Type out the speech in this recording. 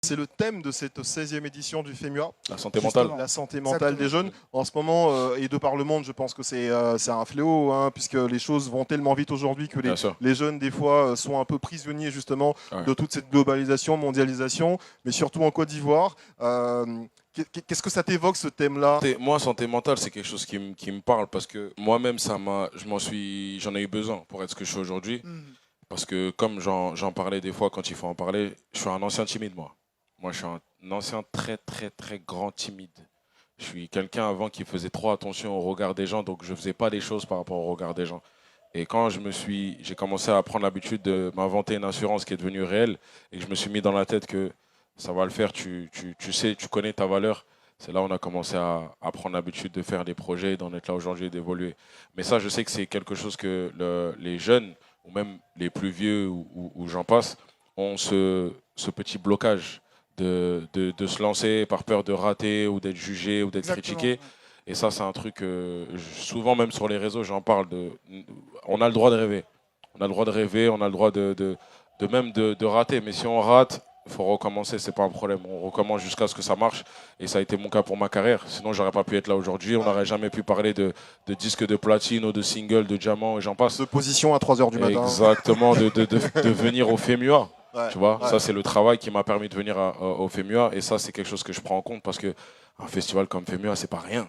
C'est le thème de cette 16e édition du FEMUA. La santé mentale. La santé mentale des jeunes. En ce moment, et de par le monde, je pense que c'est un fléau, hein, puisque les choses vont tellement vite aujourd'hui que les jeunes, des fois, sont un peu prisonniers justement de toute cette globalisation, mondialisation, mais surtout en Côte d'Ivoire. Qu'est-ce que ça t'évoque, ce thème-là? Moi, santé mentale, c'est quelque chose qui me parle parce que moi-même, j'en ai eu besoin pour être ce que je suis aujourd'hui. Parce que comme j'en parlais des fois quand il faut en parler, je suis un ancien timide, moi. Moi, je suis un ancien très, très, très grand timide. Je suis quelqu'un avant qui faisait trop attention au regard des gens, donc je ne faisais pas des choses par rapport au regard des gens. Et quand j'ai commencé à prendre l'habitude de m'inventer une assurance qui est devenue réelle, et que je me suis mis dans la tête que ça va le faire, tu sais, tu connais ta valeur, c'est là où on a commencé à prendre l'habitude de faire des projets, d'en être là aujourd'hui et d'évoluer. Mais ça, je sais que c'est quelque chose que les jeunes, ou même les plus vieux, ou j'en passe, ont ce petit blocage de se lancer par peur de rater ou d'être jugé ou d'être critiqué. Et ça, c'est un truc, souvent même sur les réseaux, j'en parle. On a le droit de rêver. On a le droit de rêver, on a le droit de rater. Mais si on rate, il faut recommencer, c'est pas un problème. On recommence jusqu'à ce que ça marche. Et ça a été mon cas pour ma carrière. Sinon, j'aurais pas pu être là aujourd'hui. On n'aurait jamais pu parler de disques de platine ou de singles, de diamants et j'en passe. De position à 3 h du matin. Exactement, de venir au FEMUA. Tu vois, ça c'est le travail qui m'a permis de venir au FEMUA et ça c'est quelque chose que je prends en compte parce que un festival comme FEMUA c'est pas rien.